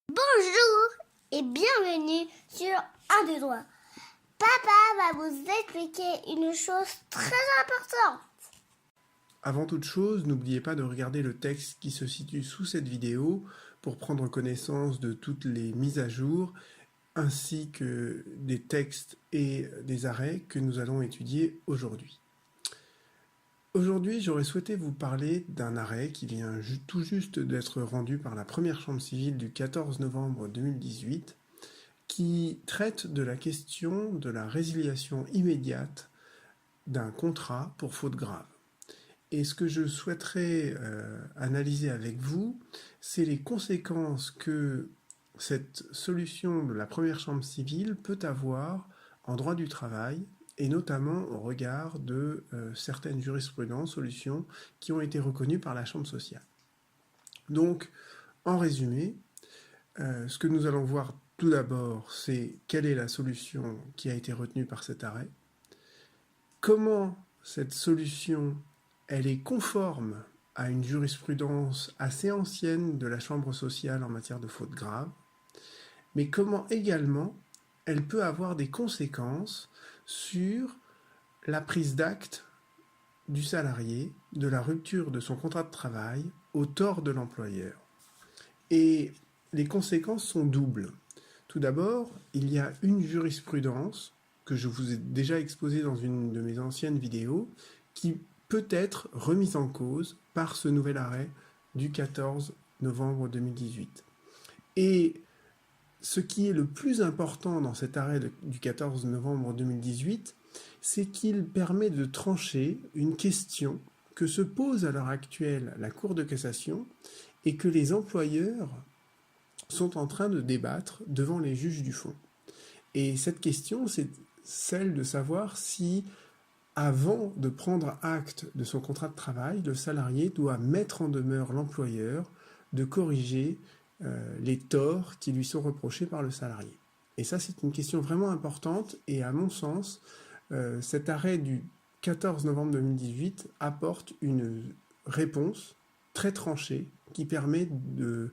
Bonjour et bienvenue sur 1, 2, 3. Papa va vous expliquer une chose très importante. Avant toute chose, n'oubliez pas de regarder le texte qui se situe sous cette vidéo pour prendre connaissance de toutes les mises à jour ainsi que des textes et des arrêts que nous allons étudier aujourd'hui. Aujourd'hui, j'aurais souhaité vous parler d'un arrêt qui vient tout juste d'être rendu par la première chambre civile du 14 novembre 2018 qui traite de la question de la résiliation immédiate d'un contrat pour faute grave. Et ce que je souhaiterais analyser avec vous, c'est les conséquences que cette solution de la première chambre civile peut avoir en droit du travail, et notamment au regard de certaines jurisprudences, solutions qui ont été reconnues par la chambre sociale. Donc, en résumé, ce que nous allons voir tout d'abord, c'est quelle est la solution qui a été retenue par cet arrêt, comment cette solution elle est conforme à une jurisprudence assez ancienne de la Chambre sociale en matière de faute grave, mais comment également elle peut avoir des conséquences sur la prise d'acte du salarié, de la rupture de son contrat de travail au tort de l'employeur. Et les conséquences sont doubles. Tout d'abord, il y a une jurisprudence que je vous ai déjà exposée dans une de mes anciennes vidéos qui peut être remise en cause par ce nouvel arrêt du 14 novembre 2018. Et ce qui est le plus important dans cet arrêt du 14 novembre 2018, c'est qu'il permet de trancher une question que se pose à l'heure actuelle la Cour de cassation et que les employeurs sont en train de débattre devant les juges du fond. Et cette question, c'est celle de savoir si, avant de prendre acte de son contrat de travail, le salarié doit mettre en demeure l'employeur de corriger les torts qui lui sont reprochés par le salarié. Et ça, c'est une question vraiment importante et à mon sens, cet arrêt du 14 novembre 2018 apporte une réponse très tranchée qui permet de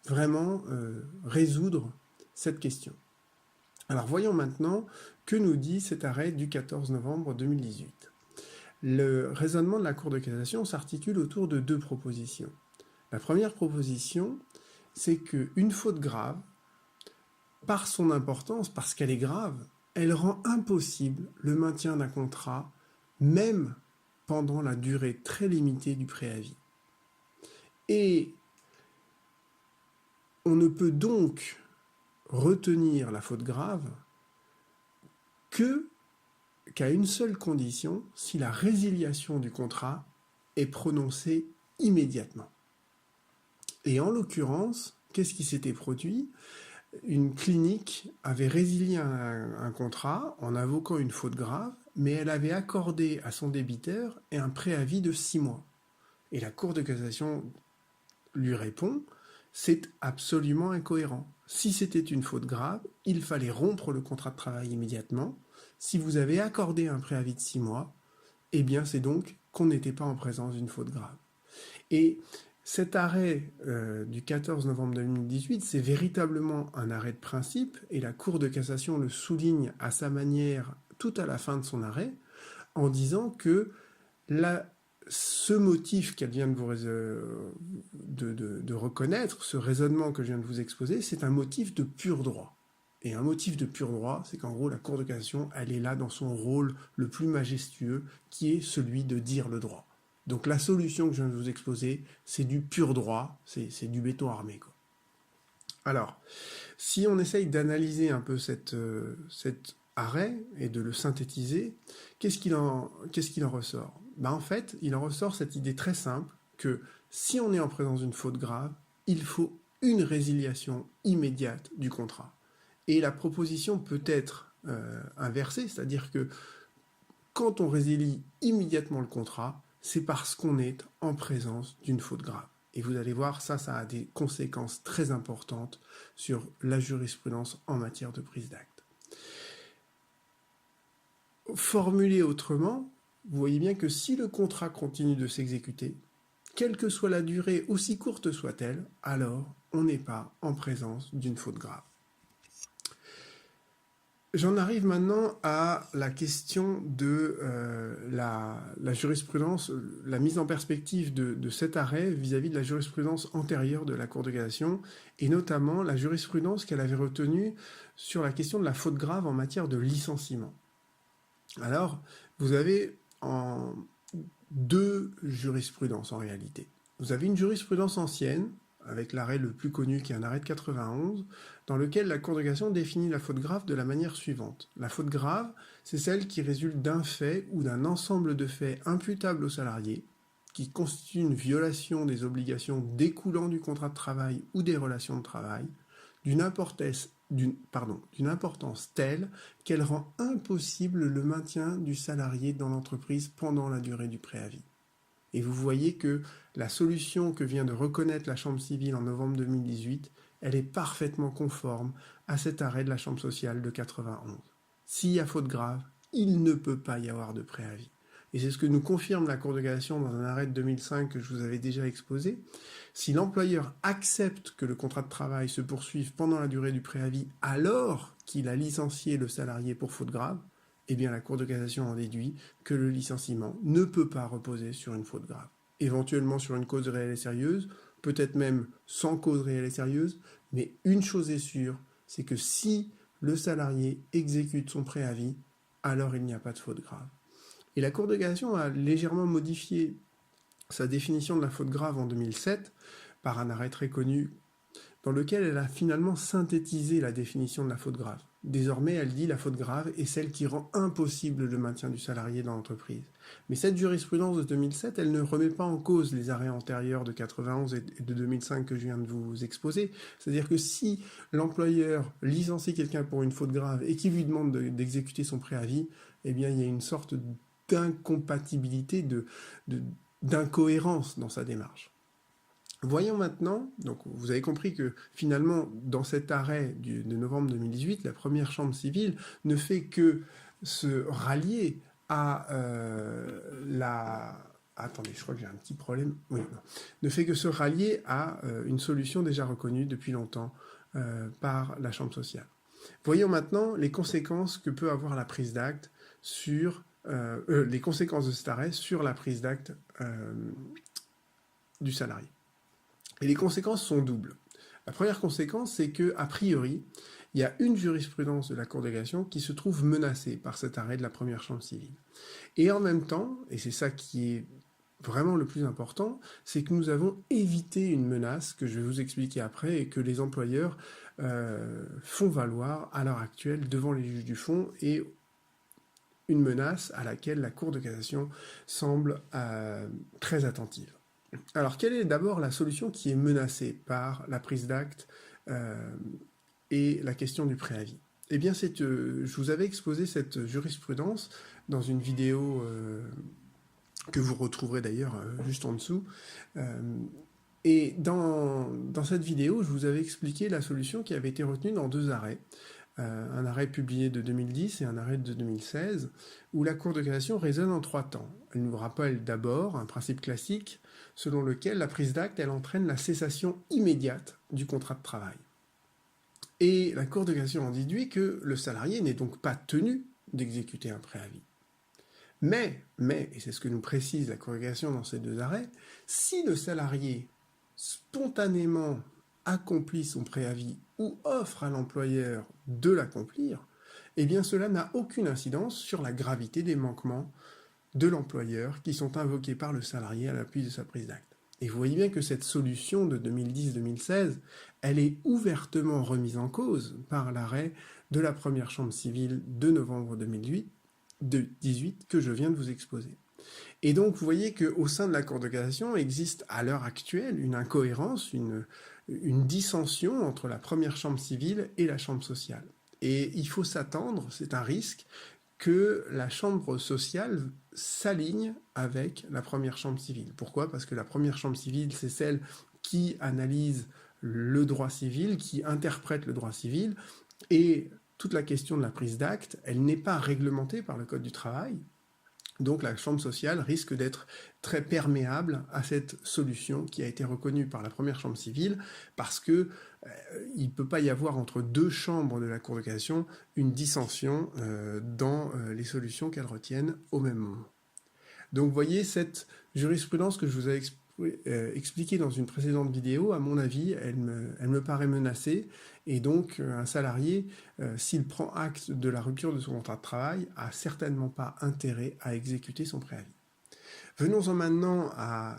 vraiment résoudre cette question. Alors voyons maintenant que nous dit cet arrêt du 14 novembre 2018. Le raisonnement de la Cour de cassation s'articule autour de deux propositions. La première proposition, c'est qu'une faute grave, par son importance, parce qu'elle est grave, elle rend impossible le maintien d'un contrat, même pendant la durée très limitée du préavis. Et on ne peut donc retenir la faute grave qu'à une seule condition, si la résiliation du contrat est prononcée immédiatement. Et en l'occurrence, qu'est-ce qui s'était produit? Une clinique avait résilié un contrat en invoquant une faute grave, mais elle avait accordé à son débiteur un préavis de 6 mois. Et la Cour de cassation lui répond, c'est absolument incohérent. Si c'était une faute grave, il fallait rompre le contrat de travail immédiatement. Si vous avez accordé un préavis de 6 mois, eh bien c'est donc qu'on n'était pas en présence d'une faute grave. Et cet arrêt du 14 novembre 2018, c'est véritablement un arrêt de principe, et la Cour de cassation le souligne à sa manière tout à la fin de son arrêt, en disant que ce motif qu'elle vient de reconnaître, ce raisonnement que je viens de vous exposer, c'est un motif de pur droit. Et un motif de pur droit, c'est qu'en gros, la Cour de cassation, elle est là dans son rôle le plus majestueux, qui est celui de dire le droit. Donc la solution que je viens de vous exposer, c'est du pur droit, c'est du béton armé, quoi. Alors, si on essaye d'analyser un peu cet arrêt et de le synthétiser, qu'est-ce qu'il en ressort? En fait, il en ressort cette idée très simple que si on est en présence d'une faute grave, il faut une résiliation immédiate du contrat. Et la proposition peut être inversée, c'est-à-dire que quand on résilie immédiatement le contrat, c'est parce qu'on est en présence d'une faute grave. Et vous allez voir, ça a des conséquences très importantes sur la jurisprudence en matière de prise d'acte. Formulé autrement, vous voyez bien que si le contrat continue de s'exécuter, quelle que soit la durée, aussi courte soit-elle, alors on n'est pas en présence d'une faute grave. J'en arrive maintenant à la question de la jurisprudence, la mise en perspective de cet arrêt vis-à-vis de la jurisprudence antérieure de la Cour de cassation, et notamment la jurisprudence qu'elle avait retenue sur la question de la faute grave en matière de licenciement. Alors, vous avez deux jurisprudences en réalité. Vous avez une jurisprudence ancienne, avec l'arrêt le plus connu qui est un arrêt de 91, dans lequel la Cour de cassation définit la faute grave de la manière suivante. La faute grave, c'est celle qui résulte d'un fait ou d'un ensemble de faits imputables au salarié, qui constitue une violation des obligations découlant du contrat de travail ou des relations de travail, d'une importance telle qu'elle rend impossible le maintien du salarié dans l'entreprise pendant la durée du préavis. Et vous voyez que la solution que vient de reconnaître la Chambre civile en novembre 2018, elle est parfaitement conforme à cet arrêt de la Chambre sociale de 91. S'il y a faute grave, il ne peut pas y avoir de préavis. Et c'est ce que nous confirme la Cour de cassation dans un arrêt de 2005 que je vous avais déjà exposé. Si l'employeur accepte que le contrat de travail se poursuive pendant la durée du préavis alors qu'il a licencié le salarié pour faute grave, eh bien la Cour de cassation en déduit que le licenciement ne peut pas reposer sur une faute grave. Éventuellement sur une cause réelle et sérieuse, peut-être même sans cause réelle et sérieuse, mais une chose est sûre, c'est que si le salarié exécute son préavis, alors il n'y a pas de faute grave. Et la Cour de cassation a légèrement modifié sa définition de la faute grave en 2007 par un arrêt très connu dans lequel elle a finalement synthétisé la définition de la faute grave. Désormais, elle dit la faute grave est celle qui rend impossible le maintien du salarié dans l'entreprise. Mais cette jurisprudence de 2007, elle ne remet pas en cause les arrêts antérieurs de 91 et de 2005 que je viens de vous exposer. C'est-à-dire que si l'employeur licencie quelqu'un pour une faute grave et qu'il lui demande d'exécuter son préavis, eh bien il y a une sorte d'incompatibilité, d'incohérence dans sa démarche. Voyons maintenant, donc vous avez compris que finalement, dans cet arrêt de novembre 2018, la première chambre civile ne fait que se rallier à Attendez, je crois que j'ai un petit problème. Oui, non. Ne fait que se rallier à une solution déjà reconnue depuis longtemps par la chambre sociale. Voyons maintenant les conséquences que peut avoir la prise d'acte sur les conséquences de cet arrêt sur la prise d'acte du salarié. Et les conséquences sont doubles. La première conséquence, c'est que, a priori, il y a une jurisprudence de la Cour de cassation qui se trouve menacée par cet arrêt de la première chambre civile. Et en même temps, et c'est ça qui est vraiment le plus important, c'est que nous avons évité une menace que je vais vous expliquer après et que les employeurs font valoir à l'heure actuelle devant les juges du fond, et une menace à laquelle la Cour de cassation semble très attentive. Alors, quelle est d'abord la solution qui est menacée par la prise d'acte et la question du préavis? Eh bien, je vous avais exposé cette jurisprudence dans une vidéo que vous retrouverez d'ailleurs juste en dessous. Et dans cette vidéo, je vous avais expliqué la solution qui avait été retenue dans deux arrêts. Un arrêt publié de 2010 et un arrêt de 2016, où la Cour de cassation raisonne en trois temps. Elle nous rappelle d'abord un principe classique selon lequel la prise d'acte, elle entraîne la cessation immédiate du contrat de travail. Et la Cour de cassation en déduit que le salarié n'est donc pas tenu d'exécuter un préavis. Mais, et c'est ce que nous précise la Cour de cassation dans ces deux arrêts, si le salarié spontanément accomplit son préavis ou offre à l'employeur de l'accomplir, eh bien cela n'a aucune incidence sur la gravité des manquements de l'employeur qui sont invoqués par le salarié à l'appui de sa prise d'acte. Et vous voyez bien que cette solution de 2010-2016, elle est ouvertement remise en cause par l'arrêt de la première chambre civile de novembre 2018 que je viens de vous exposer. Et donc vous voyez qu'au sein de la Cour de cassation existe à l'heure actuelle une incohérence, une dissension entre la première chambre civile et la chambre sociale. Et il faut s'attendre, c'est un risque, que la chambre sociale s'aligne avec la première chambre civile. Pourquoi? Parce que la première chambre civile, c'est celle qui analyse le droit civil, qui interprète le droit civil, et toute la question de la prise d'acte, elle n'est pas réglementée par le Code du travail, Donc la chambre sociale risque d'être très perméable à cette solution qui a été reconnue par la première chambre civile parce que il ne peut pas y avoir entre deux chambres de la Cour de cassation une dissension dans les solutions qu'elles retiennent au même moment. Donc vous voyez, cette jurisprudence que je vous ai expliquée dans une précédente vidéo, à mon avis, elle me paraît menacée, et donc un salarié, s'il prend acte de la rupture de son contrat de travail, a certainement pas intérêt à exécuter son préavis. Venons-en maintenant à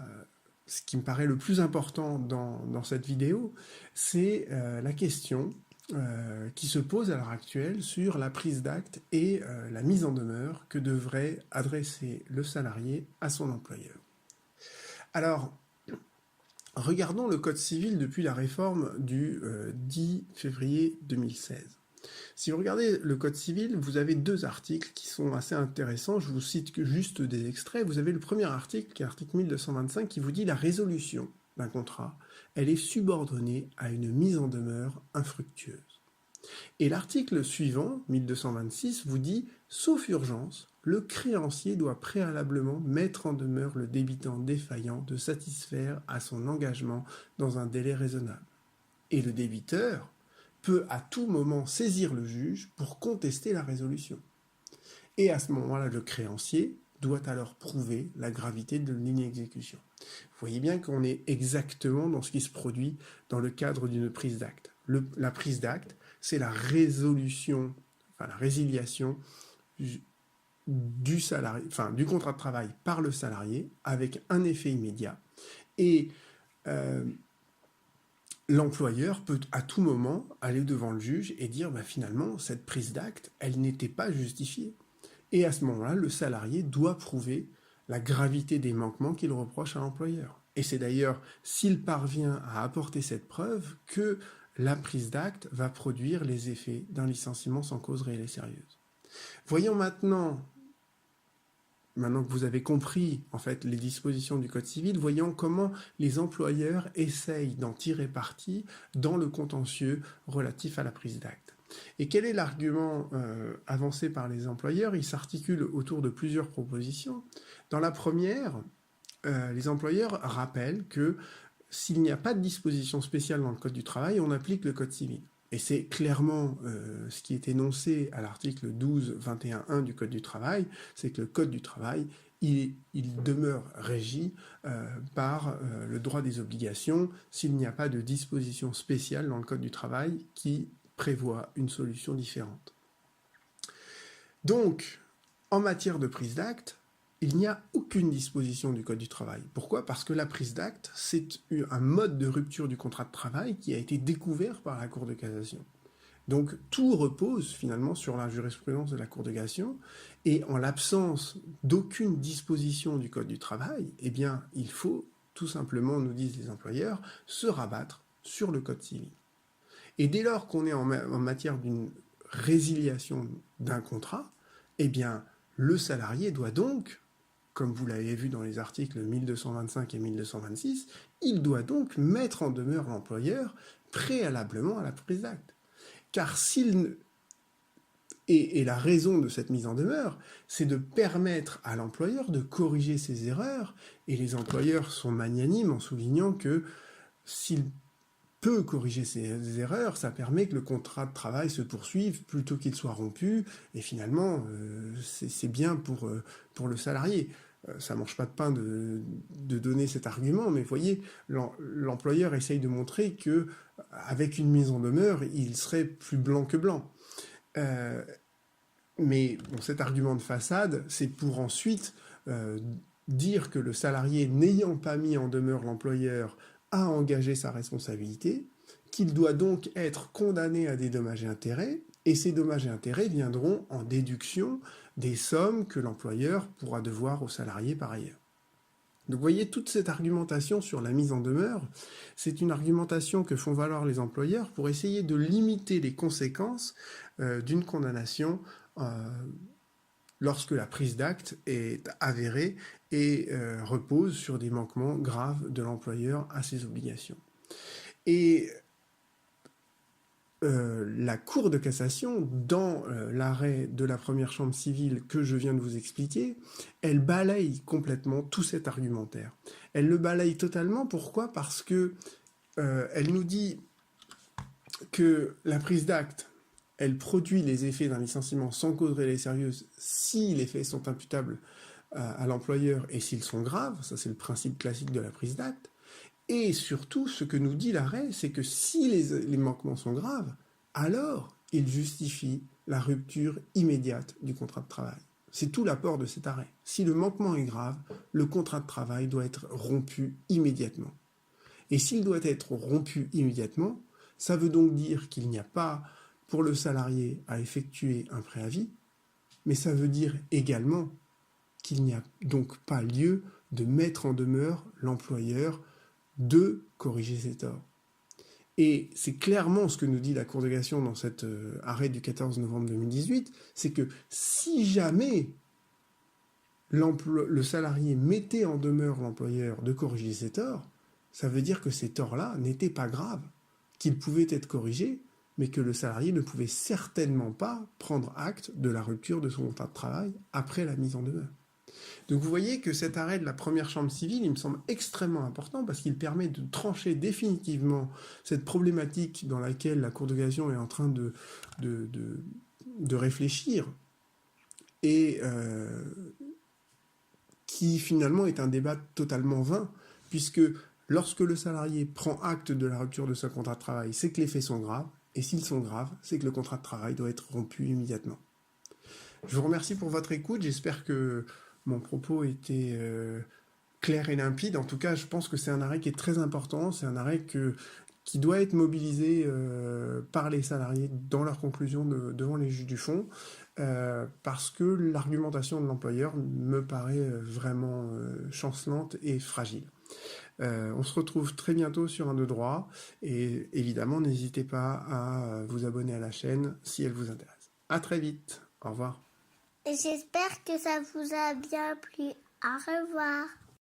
ce qui me paraît le plus important dans cette vidéo, c'est la question qui se pose à l'heure actuelle sur la prise d'acte et la mise en demeure que devrait adresser le salarié à son employeur. Alors, regardons le Code civil depuis la réforme du 10 février 2016. Si vous regardez le Code civil, vous avez deux articles qui sont assez intéressants. Je vous cite juste des extraits. Vous avez le premier article, qui est l'article 1225, qui vous dit la résolution d'un contrat, elle est subordonnée à une mise en demeure infructueuse. Et l'article suivant, 1226, vous dit « Sauf urgence, le créancier doit préalablement mettre en demeure le débitant défaillant de satisfaire à son engagement dans un délai raisonnable. » Et le débiteur peut à tout moment saisir le juge pour contester la résolution. Et à ce moment-là, le créancier doit alors prouver la gravité de l'inexécution. Vous voyez bien qu'on est exactement dans ce qui se produit dans le cadre d'une prise d'acte. La prise d'acte, c'est la résolution, la résiliation du contrat de travail par le salarié avec un effet immédiat. Et l'employeur peut à tout moment aller devant le juge et dire finalement, cette prise d'acte, elle n'était pas justifiée. Et à ce moment-là, le salarié doit prouver la gravité des manquements qu'il reproche à l'employeur. Et c'est d'ailleurs s'il parvient à apporter cette preuve que la prise d'acte va produire les effets d'un licenciement sans cause réelle et sérieuse. Voyons maintenant que vous avez compris en fait les dispositions du Code civil, voyons comment les employeurs essayent d'en tirer parti dans le contentieux relatif à la prise d'acte. Et quel est l'argument avancé par les employeurs? Il s'articule autour de plusieurs propositions. Dans la première, les employeurs rappellent que s'il n'y a pas de disposition spéciale dans le Code du travail, on applique le Code civil. Et c'est clairement ce qui est énoncé à l'article 12.21.1 du Code du travail, c'est que le Code du travail, il demeure régi par le droit des obligations s'il n'y a pas de disposition spéciale dans le Code du travail qui prévoit une solution différente. Donc, en matière de prise d'acte, il n'y a aucune disposition du Code du travail. Pourquoi? Parce que la prise d'acte, c'est un mode de rupture du contrat de travail qui a été découvert par la Cour de cassation. Donc tout repose finalement sur la jurisprudence de la Cour de cassation, et en l'absence d'aucune disposition du Code du travail, eh bien il faut tout simplement, nous disent les employeurs, se rabattre sur le Code civil. Et dès lors qu'on est en matière d'une résiliation d'un contrat, eh bien le salarié doit donc, comme vous l'avez vu dans les articles 1225 et 1226, il doit donc mettre en demeure l'employeur préalablement à la prise d'acte. Car et la raison de cette mise en demeure, c'est de permettre à l'employeur de corriger ses erreurs, et les employeurs sont magnanimes en soulignant que s'il peut corriger ses erreurs, ça permet que le contrat de travail se poursuive plutôt qu'il soit rompu, et finalement, c'est bien pour le salarié. Ça ne mange pas de pain de donner cet argument, mais vous voyez, l'employeur essaye de montrer que avec une mise en demeure, il serait plus blanc que blanc. Mais bon, cet argument de façade, c'est pour ensuite dire que le salarié, n'ayant pas mis en demeure l'employeur, a engagé sa responsabilité, qu'il doit donc être condamné à des dommages et intérêts, et ces dommages et intérêts viendront en déduction des sommes que l'employeur pourra devoir au salarié par ailleurs. Donc vous voyez, toute cette argumentation sur la mise en demeure, c'est une argumentation que font valoir les employeurs pour essayer de limiter les conséquences d'une condamnation lorsque la prise d'acte est avérée et repose sur des manquements graves de l'employeur à ses obligations. Et la Cour de cassation, dans l'arrêt de la première chambre civile que je viens de vous expliquer, elle balaye complètement tout cet argumentaire. Elle le balaye totalement, pourquoi? Parce que elle nous dit que la prise d'acte, elle produit les effets d'un licenciement sans cause réelle et sérieuse si les faits sont imputables à l'employeur et s'ils sont graves, ça c'est le principe classique de la prise d'acte. Et surtout, ce que nous dit l'arrêt, c'est que si les manquements sont graves, alors il justifie la rupture immédiate du contrat de travail. C'est tout l'apport de cet arrêt. Si le manquement est grave, le contrat de travail doit être rompu immédiatement. Et s'il doit être rompu immédiatement, ça veut donc dire qu'il n'y a pas pour le salarié à effectuer un préavis, mais ça veut dire également qu'il n'y a donc pas lieu de mettre en demeure l'employeur de corriger ses torts. Et c'est clairement ce que nous dit la Cour de cassation dans cet arrêt du 14 novembre 2018, c'est que si jamais le salarié mettait en demeure l'employeur de corriger ses torts, ça veut dire que ces torts-là n'étaient pas graves, qu'ils pouvaient être corrigés, mais que le salarié ne pouvait certainement pas prendre acte de la rupture de son contrat de travail après la mise en demeure. Donc vous voyez que cet arrêt de la première chambre civile, il me semble extrêmement important parce qu'il permet de trancher définitivement cette problématique dans laquelle la Cour de cassation est en train de réfléchir et qui finalement est un débat totalement vain, puisque lorsque le salarié prend acte de la rupture de son contrat de travail, c'est que les faits sont graves, et s'ils sont graves, c'est que le contrat de travail doit être rompu immédiatement. Je vous remercie pour votre écoute, j'espère que mon propos était clair et limpide. En tout cas, je pense que c'est un arrêt qui est très important, c'est un arrêt qui doit être mobilisé par les salariés dans leur conclusion devant les juges du fond, parce que l'argumentation de l'employeur me paraît vraiment chancelante et fragile. On se retrouve très bientôt sur un de droit, et évidemment, n'hésitez pas à vous abonner à la chaîne si elle vous intéresse. À très vite, au revoir. J'espère que ça vous a bien plu. Au revoir.